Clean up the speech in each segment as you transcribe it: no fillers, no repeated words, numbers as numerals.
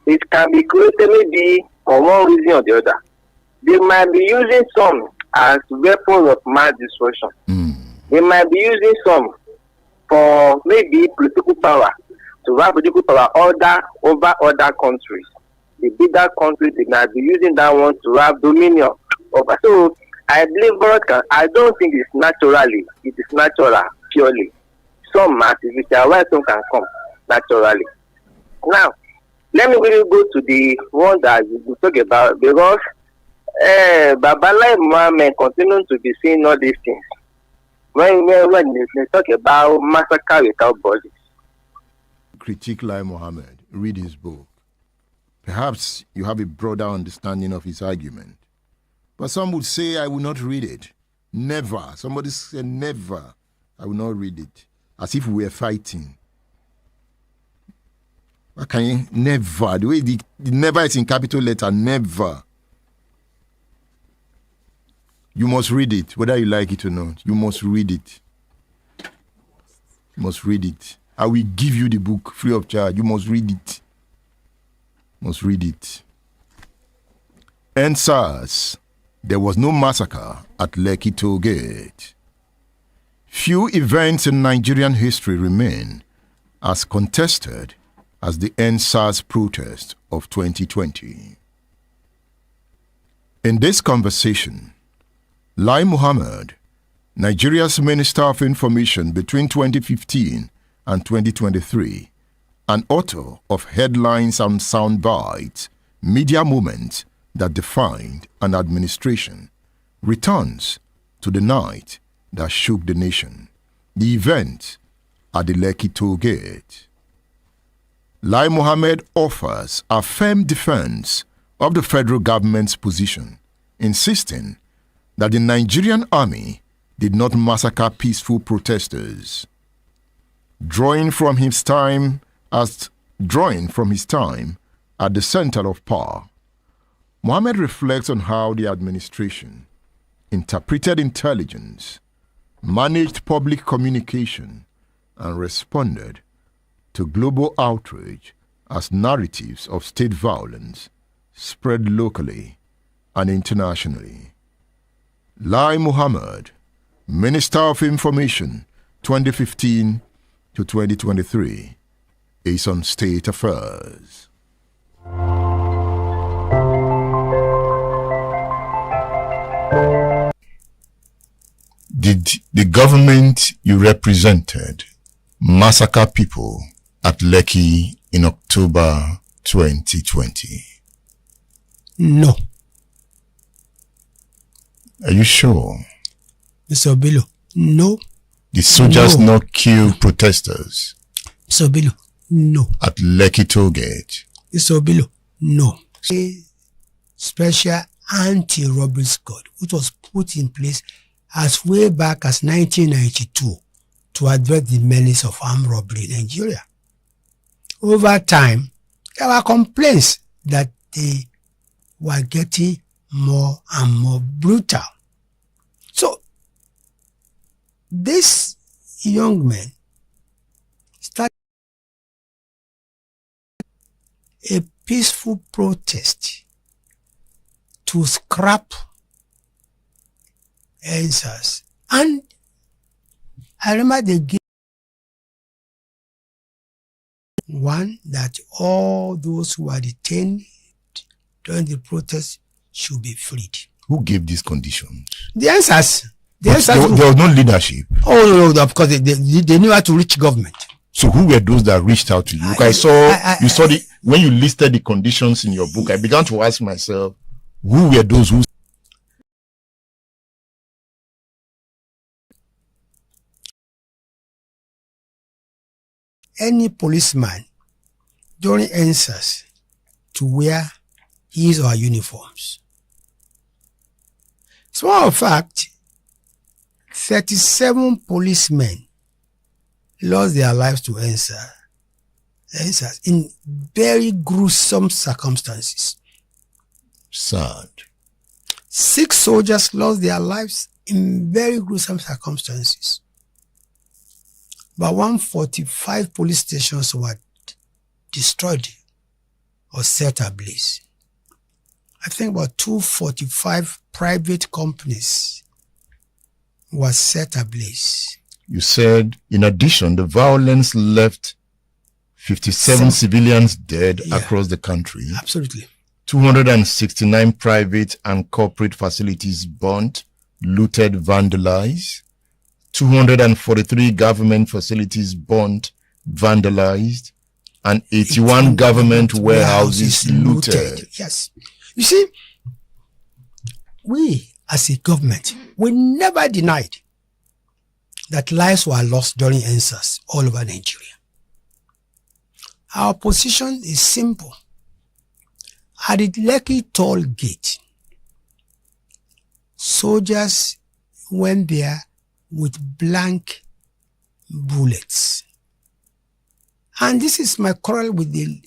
it can be created maybe for one reason or the other. They might be using some as weapons of mass destruction. They might be using some for maybe political power, to have political power over other countries. The bigger countries, they might be using that one to have dominion over. So I believe I don't think it's naturally. It is natural, purely. Some artificial, why some can come naturally. Now, let me really go to the one that we talk about, because Babalai Mohammed continues to be seeing all these things. When they talk about massacre without bodies. Critique Lai Mohammed, read his book. Perhaps you have a broader understanding of his argument. But some would say, I will not read it. Never. Somebody said, never. I will not read it. As if we were fighting. What can you? Never. The way the never is in capital letter, never. You must read it, whether you like it or not. You must read it. You must read it. I will give you the book free of charge. You must read it. You must read it. NSAS. There was no massacre at Lekki Toll Gate. Few events in Nigerian history remain as contested as the NSAS protest of 2020. In this conversation, Lai Mohammed, Nigeria's Minister of Information between 2015 and 2023, an author of headlines and sound bites, media moments that defined an administration, returns to the night that shook the nation, the event at the Lekki Toll Gate. Lai Mohammed offers a firm defense of the federal government's position, insisting that the Nigerian army did not massacre peaceful protesters. Drawing from his time at the center of power, Mohammed reflects on how the administration interpreted intelligence, managed public communication, and responded to global outrage as narratives of state violence spread locally and internationally. Lai Mohammed, Minister of Information 2015 to 2023, is on State Affairs. Did the government you represented massacre people at Lekki in October 2020? No. Are you sure? Mr. Obilo, no. The soldiers not kill protesters? Mr. Obilo, no. At Lekki Toll Gate? Mr. Obilo, no. A special anti-robbery squad, which was put in place as way back as 1992 to address the menace of armed robbery in Nigeria. Over time, there were complaints that they were getting more and more brutal. So, this young man started a peaceful protest to scrap answers. And I remember they gave one that all those who were detained during the protest should be freed. Who gave these conditions? The answers. There was no leadership. Oh, no, of course, they knew how to reach government. So who were those that reached out to you? When you listed the conditions in your book, I began to ask myself, who were those who? Any policeman during answers to wear his or her uniforms. Small fact, 37 policemen lost their lives to answers in very gruesome circumstances. Sad. 6 soldiers lost their lives in very gruesome circumstances. But 145 police stations were destroyed was set ablaze. I think about 245 private companies was set ablaze. You said, in addition, the violence left 57 civilians dead across the country. Absolutely. 269 private and corporate facilities burnt, looted, vandalized. 243 government facilities burnt, vandalized, and 81 government warehouses looted. Yes. You see, we as a government, we never denied that lives were lost during EndSARS all over Nigeria. Our position is simple. At the Lekki toll gate, soldiers went there with blank bullets. And this is my quarrel with the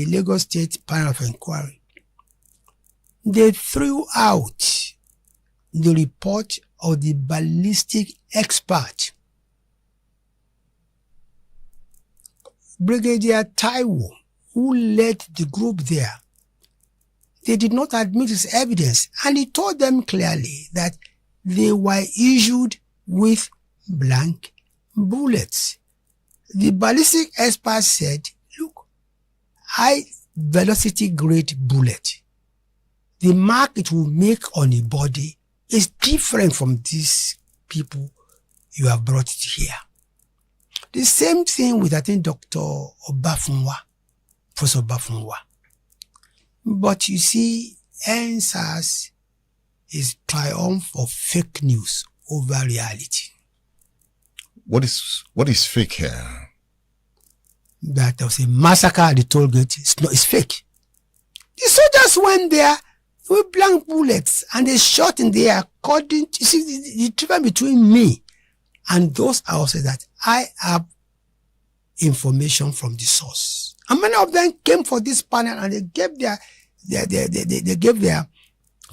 Lagos State Panel of Inquiry. They threw out the report of the ballistic expert, Brigadier Taiwo, who led the group there. They did not admit his evidence, and he told them clearly that they were issued with blank bullets. The ballistic expert said, look, high velocity grade bullet, the mark it will make on a body is different from these people you have brought it here. The same thing with, I think, Dr. Obafunwa, Professor Obafunwa. But you see, EndSARS is triumph of fake news over reality. What is fake here? That there was a massacre at the toll gate. It's fake. The soldiers went there with blank bullets and they shot in the air. According to, you see, the difference between me and those I also that I have information from the source. And many of them came for this panel and they gave their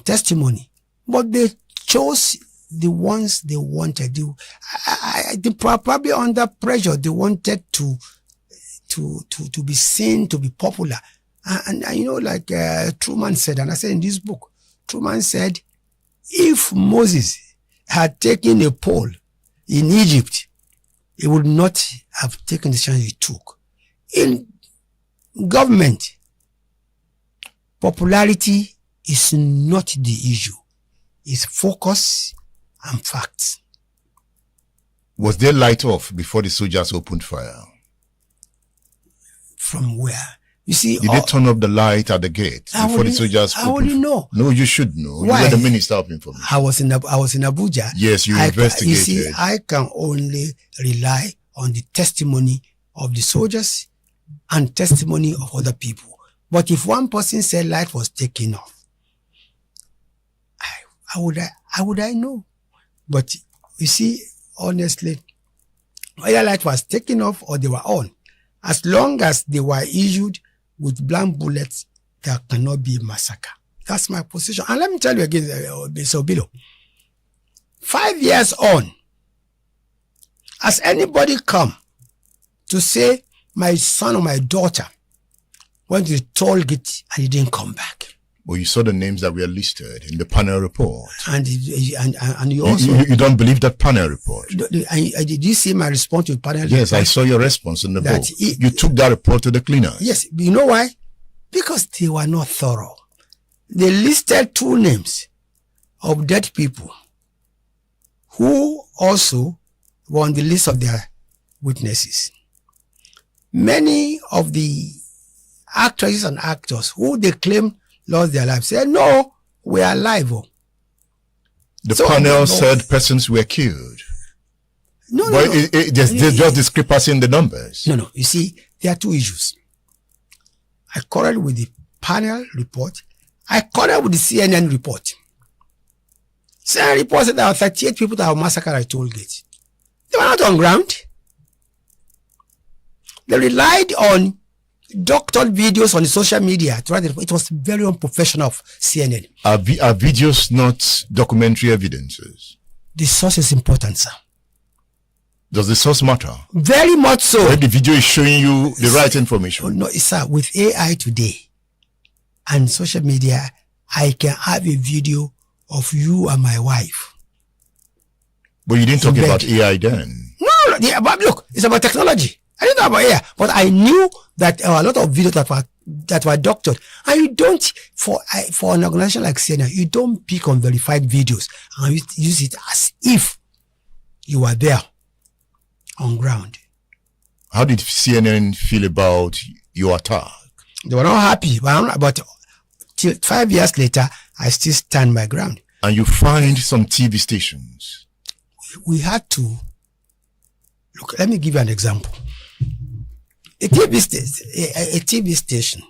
testimony. But they chose the ones they wanted. They probably under pressure, they wanted to be seen, to be popular. And you know, like Truman said, and I said in this book, Truman said, if Moses had taken a pole in Egypt, he would not have taken the chance he took. In government, popularity is not the issue. It's focus and facts. Was there light off before the soldiers opened fire? From where? You see, did they turn off the light at the gate before the soldiers opened? I already know. No, you should know. Why? You were the Minister of Information. I was in Abuja. Yes, you investigated. You see, I can only rely on the testimony of the soldiers and testimony of other people. But if one person said light was taken off, how would I know? But you see, honestly, whether light was taken off or they were on, as long as they were issued with blank bullets, there cannot be massacre. That's my position. And let me tell you again, Mr. Obilo, 5 years on, has anybody come to say my son or my daughter went to the toll gate and he didn't come back? Well, you saw the names that were listed in the panel report. And you also... You don't believe that panel report? Did you see my response to the panel report? Yes, I saw your response in the book. You took that report to the cleaners. Yes, you know why? Because they were not thorough. They listed 2 names of dead people who also were on the list of their witnesses. Many of the actresses and actors who they claim lost their lives said, no, we are alive. The panel said persons were killed. No. There's just discrepancy in the numbers. No. You see, there are 2 issues. I quarreled with the panel report. I quarreled with the CNN report. CNN report said there were 38 people that were massacred at toll gate. They were not on ground. They relied on doctored videos on the social media to write it. It was very unprofessional of CNN. Are videos not documentary evidences? The source is important, sir. Does the source matter? Very much so. When the video is showing you the right information. Oh, no, sir. With AI today and social media, I can have a video of you and my wife. But you didn't talk about AI then. No, yeah, but look, it's about technology. I didn't know about AI, but I knew that there were a lot of videos that were doctored. And you don't, for an organization like CNN, you don't pick on verified videos and use it as if you were there on ground. How did CNN feel about your attack? They were not happy, but till 5 years later, I still stand my ground. And you find some TV stations. We had to look. Let me give you an example. A TV station.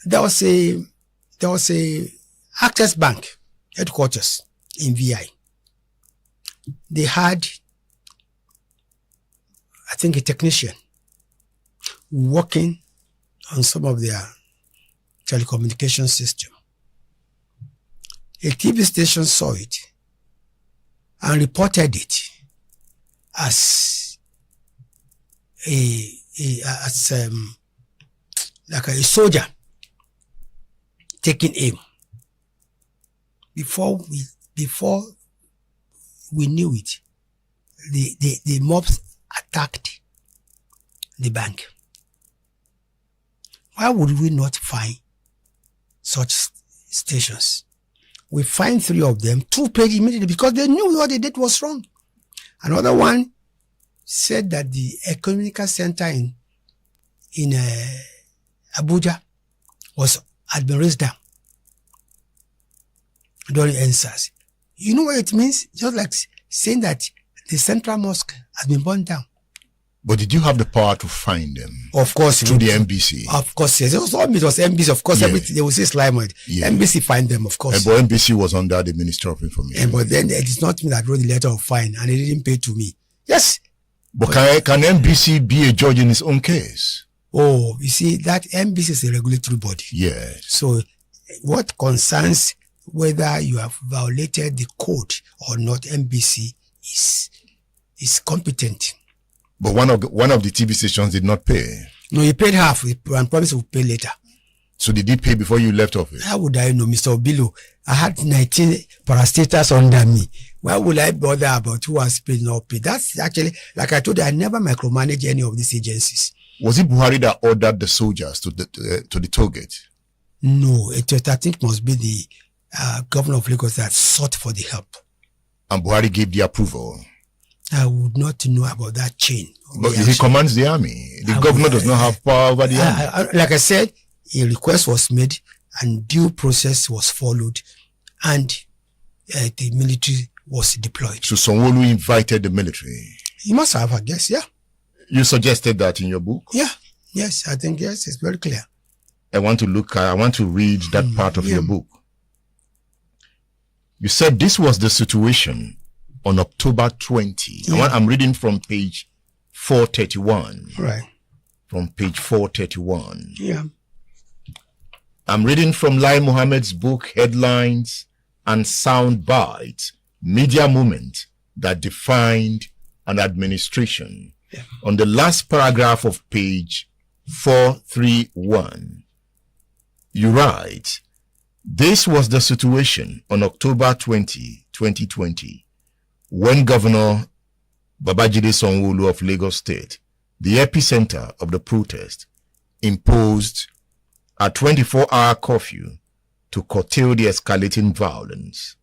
There was a Access Bank headquarters in VI. They had, I think, a technician working on some of their telecommunication system. A TV station saw it and reported it as like a soldier taking aim. Before we knew it, the mobs attacked the bank. Why would we not find such stations? We find 3 of them, 2 paid immediately because they knew what they did was wrong. Another one said that the economical center in Abuja had been raised down during NSAS. You know what it means? Just like saying that the central mosque has been burned down. But did you have the power to find them? Of course. Through the NBC? Of course, yes. It was NBC, of course. Yeah. Everything, they will say Slimewide. Yeah. NBC find them, of course. But NBC was under the Ministry of Information. But then it is not me that wrote the letter of fine, and they didn't pay to me. Yes. But can NBC be a judge in its own case? Oh, you see, that NBC is a regulatory body. Yes. So what concerns whether you have violated the code or not, NBC is competent. But one of the TV stations did not pay. No, he paid half and promised he would pay later. So did he pay before you left office? How would I know, Mr. Obilo? I had 19 parastatals under me. Why would I bother about who has paid or not paid? That's actually, like I told you, I never micromanage any of these agencies. Was it Buhari that ordered the soldiers to the toll gate? No, I think it must be the governor of Lagos that sought for the help. And Buhari gave the approval? I would not know about that chain. But he commands the army. The governor does not have power over the army. Like I said, a request was made and due process was followed and the military was deployed. So Sanwo-Olu invited the military? He must have, I guess, yeah. You suggested that in your book? Yeah. Yes, I think, yes, it's very clear. I want to read that part of your book. You said this was the situation on October 20. Yeah. I'm reading from page 431. Right. From page 431. Yeah. I'm reading from Lai Mohammed's book, Headlines and Sound Bites, Media Moment That Defined an Administration. Yeah. On the last paragraph of page 431, you write, this was the situation on October 20, 2020, when Governor Babajide Sanwo-Olu of Lagos State, the epicenter of the protest, imposed a 24-hour curfew to curtail the escalating violence.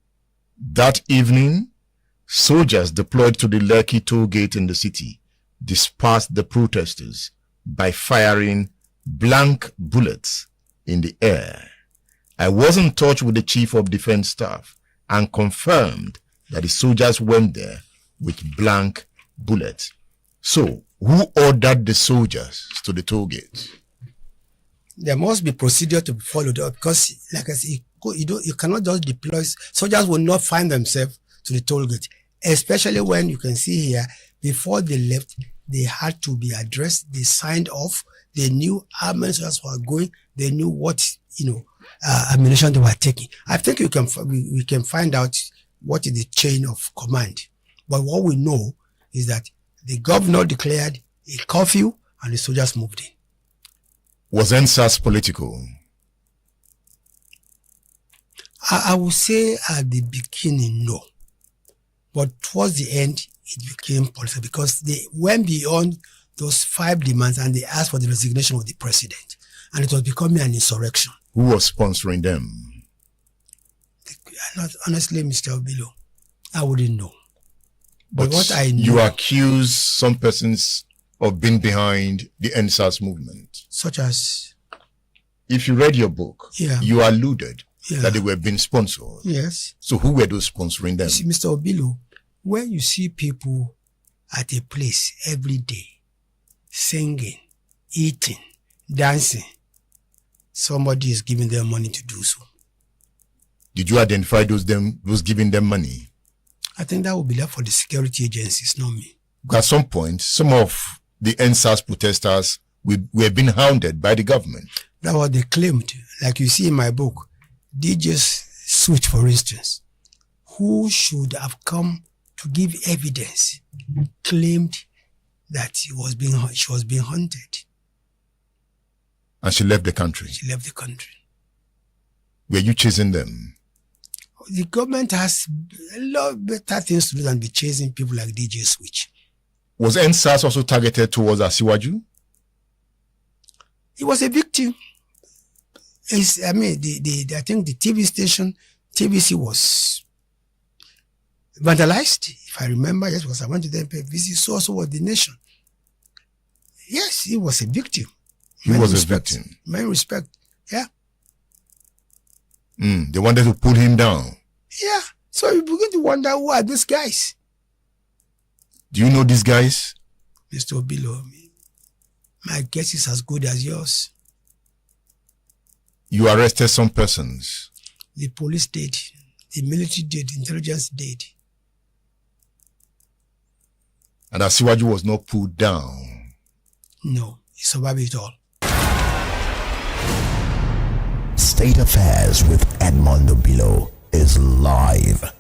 That evening, soldiers deployed to the Lekki toll gate in the city dispersed the protesters by firing blank bullets in the air. I was in touch with the Chief of Defense Staff and confirmed that the soldiers went there with blank bullets. So, who ordered the soldiers to the toll gate? There must be procedure to be followed up because, like I said, you cannot just deploy. Soldiers will not find themselves to the toll gate, especially when you can see here, before they left, they had to be addressed. They signed off. They knew how many soldiers were going. They knew what, ammunition they were taking. I think we can find out what is the chain of command But what we know is that the governor declared a curfew and the soldiers moved in. Was NSAS political? I would say at the beginning, no. But towards the end, it became political because they went beyond those 5 demands and they asked for the resignation of the president. And it was becoming an insurrection. Who was sponsoring them? Honestly, Mr. Obilo, I wouldn't know. But what I know... You accuse some persons of being behind the NSAS movement. Such as? If you read your book, you alluded that they were being sponsored. Yes. So who were those sponsoring them? You see, Mr. Obilo, when you see people at a place every day, singing, eating, dancing, somebody is giving them money to do so. Did you identify those giving them money? I think that would be left for the security agencies, not me. At some point, some of the NSAS protesters were being hounded by the government. That's what they claimed. Like you see in my book, DJ Switch, for instance, who should have come to give evidence, claimed that she was being hunted. And she left the country? She left the country. Were you chasing them? The government has a lot better things to do than be chasing people like DJ Switch. Was NSAS also targeted towards Asiwaju? He was a victim. I think the TV station, TVC, was vandalized, if I remember. Yes, because I went to them pay visit. So also was the nation. Yes, he was a victim. He was a victim. Many respect. Yeah. They wanted to pull him down. Yeah. So you begin to wonder, who are these guys? Do you know these guys? Mr. Obilo, my guess is as good as yours. You arrested some persons. The police did. The military did. The intelligence did. And Asiwaju was not pulled down? No. He survived it all. State Affairs with Edmond Obilo is live.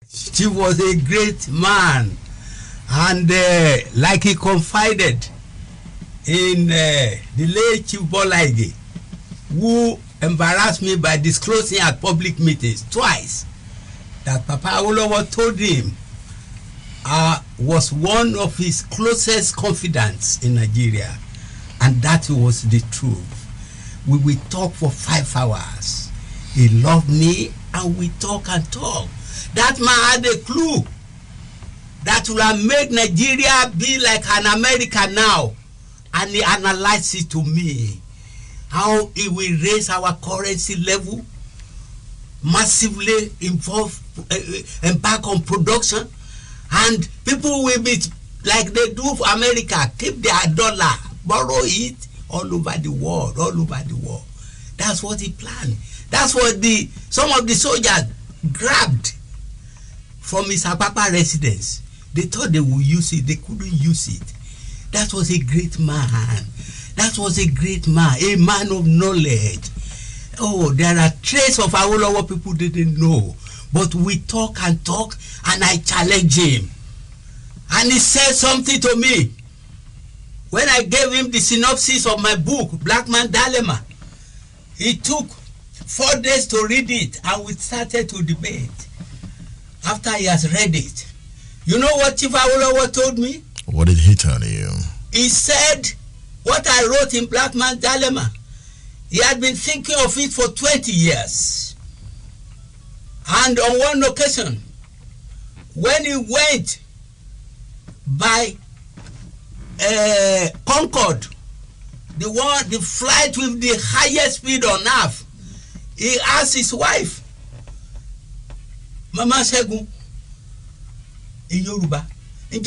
She was a great man, and like he confided in the late Chief Bolaige, who embarrassed me by disclosing at public meetings twice that Papa Awolowo told him was one of his closest confidants in Nigeria, and that was the truth. We will talk for 5 hours. He loved me, and we talk and talk. That man had a clue that will have made Nigeria be like an America now, and he analyzed it to me. How it will raise our currency level, massively embark on production, and people will be like they do for America, keep their dollar, borrow it all over the world, That's what he planned. That's what some of the soldiers grabbed from his Apapa residence. They thought they would use it, they couldn't use it. That was a great man. That was a great man, a man of knowledge. Oh, there are traces of Awolowo people didn't know. But we talk, and I challenge him. And he said something to me. when I gave him the synopsis of my book, Black Man Dilemma, he took 4 days to read it, and we started to debate. After he has read it, you know what Chief Awolowo told me? What did he tell you? He said, what I wrote in Black Man Dilemma, he had been thinking of it for 20 years. And on one occasion, when he went by Concorde, the flight with the highest speed on earth, he asked his wife, Mama Segun, in Yoruba, do you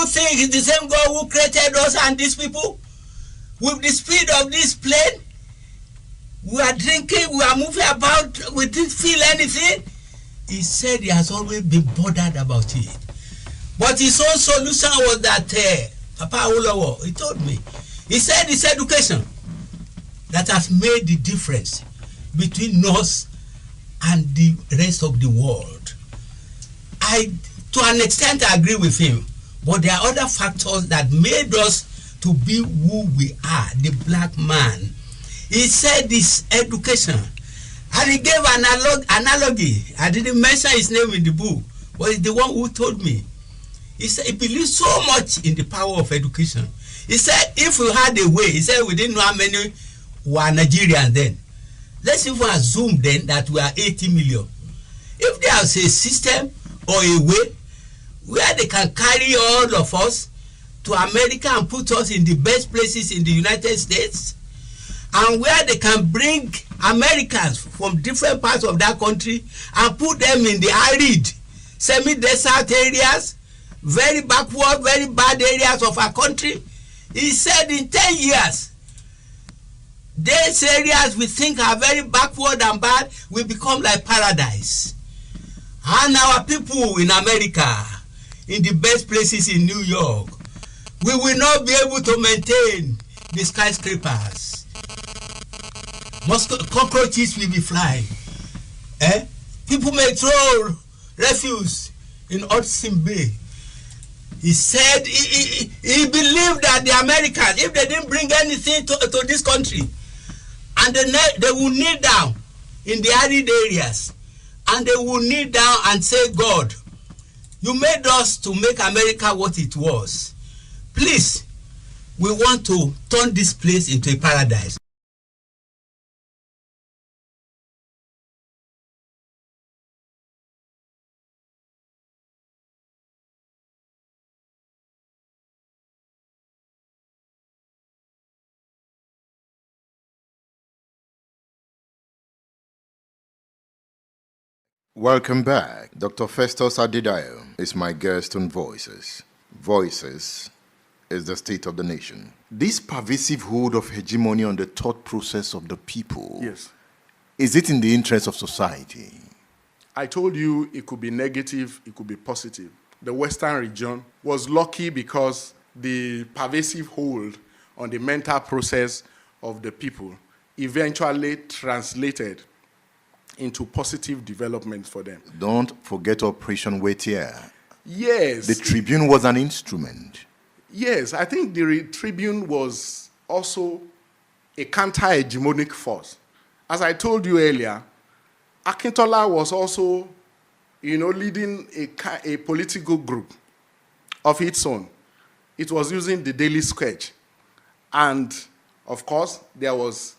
think it's the same God who created us and these people? With the speed of this plane, we are drinking, we are moving about, we didn't feel anything. He said he has always been bothered about it. But his own solution was that, Papa Awolowo, he told me, he said it's education that has made the difference between us and the rest of the world. I, to an extent, I agree with him, but there are other factors that made us to be who we are, the black man. He said this education, and he gave an analogy. I didn't mention his name in the book, but he's the one who told me. He said he believes so much in the power of education. He said if we had a way, he said we didn't know how many were Nigerians then. Let's even assume then that we are 80 million. If there's a system or a way where they can carry all of us to America and put us in the best places in the United States, and where they can bring Americans from different parts of that country and put them in the arid, semi-desert areas, very backward, very bad areas of our country. He said in 10 years, these areas we think are very backward and bad will become like paradise. And our people in America, in the best places in New York, we will not be able to maintain the skyscrapers. Cockroaches will be flying. People may throw refuse in Hudson Bay. He said he believed that the Americans, if they didn't bring anything to this country, and they will kneel down in the arid areas, and they will kneel down and say, God, you made us to make America what it was. Please, we want to turn this place into a paradise. Welcome back. Dr. Festus Adedayo is my guest on Voices. Voices is the state of the nation. This pervasive hold of hegemony on the thought process of the people, yes, is it in the interest of society? I told you it could be negative, it could be positive. The Western region was lucky because the pervasive hold on the mental process of the people eventually translated into positive development for them. Don't forget Operation Waitier. Yes. The Tribune was an instrument. Yes, I think the Tribune was also a counter-hegemonic force. As I told you earlier, Akintola was also, leading a political group of its own. It was using the Daily Sketch. And, of course, there was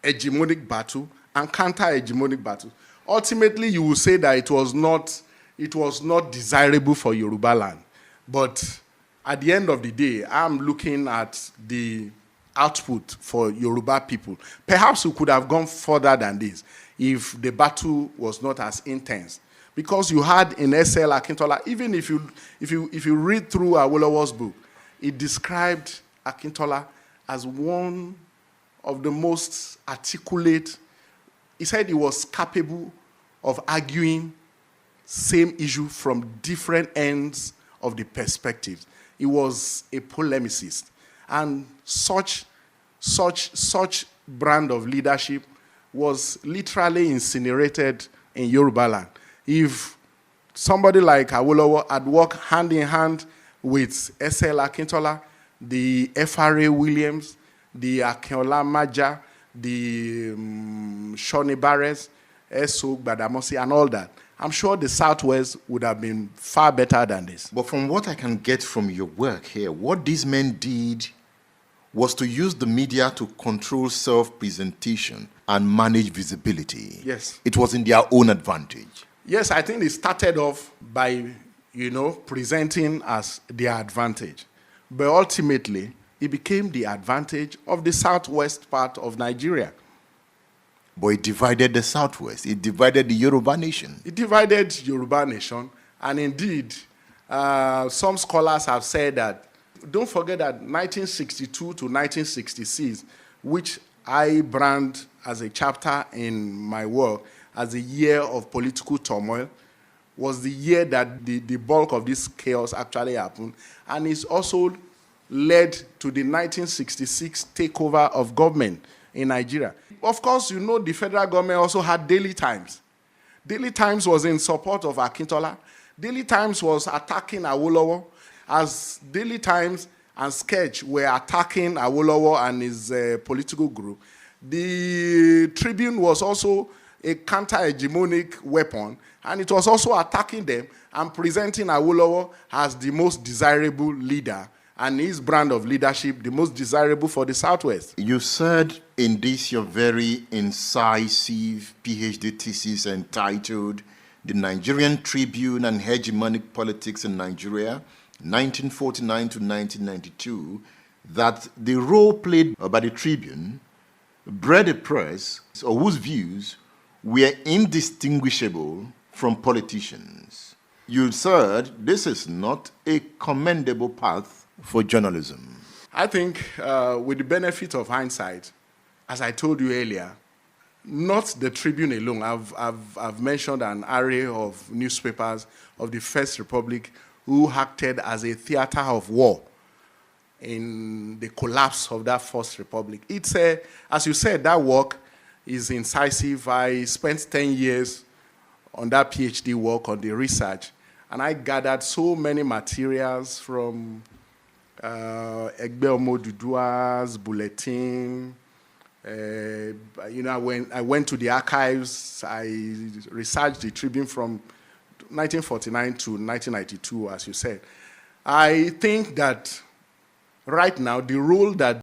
hegemonic battle and counter-hegemonic battle. Ultimately, you will say that it was not desirable for Yoruba land. But at the end of the day, I'm looking at the output for Yoruba people. Perhaps we could have gone further than this if the battle was not as intense. Because you had in SL Akintola, even if you read through Awolowo's book, it described Akintola as one of the most articulate. He said he was capable of arguing same issue from different ends of the perspectives. He was a polemicist. And such brand of leadership was literally incinerated in Yoruba land. If somebody like Awolowo had worked hand in hand with S.L. Akintola, the F.R.A. Williams, the Akinola Maja, the Shoni Barres, S.O. Gbadamosi, and all that. I'm sure the Southwest would have been far better than this. But from what I can get from your work here, what these men did was to use the media to control self-presentation and manage visibility. Yes. It was in their own advantage. Yes, I think it started off by, presenting as their advantage. But ultimately, it became the advantage of the southwest part of Nigeria. But it divided the Southwest. It divided the Yoruba nation. It divided Yoruba nation. And indeed, some scholars have said that, don't forget that 1962 to 1966, which I brand as a chapter in my work as a year of political turmoil, was the year that the bulk of this chaos actually happened. And it's also led to the 1966 takeover of government in Nigeria. Of course, the federal government also had Daily Times. Daily Times was in support of Akintola. Daily Times was attacking Awolowo, as Daily Times and Sketch were attacking Awolowo and his political group. The Tribune was also a counter-hegemonic weapon, and it was also attacking them and presenting Awolowo as the most desirable leader, and his brand of leadership the most desirable for the Southwest. You said in this your very incisive PhD thesis entitled The Nigerian Tribune and Hegemonic Politics in Nigeria, 1949 to 1992, that the role played by the Tribune bred a press whose views were indistinguishable from politicians. You said this is not a commendable path for journalism. I think with the benefit of hindsight, as I told you earlier, not the Tribune alone. I've mentioned an array of newspapers of the First Republic who acted as a theater of war in the collapse of that First Republic. It's as you said, that work is incisive. I spent 10 years on that PhD work, on the research, and I gathered so many materials from Egbe Omodudua's bulletin. I went to the archives. I researched the Tribune from 1949 to 1992, as you said. I think that right now the role that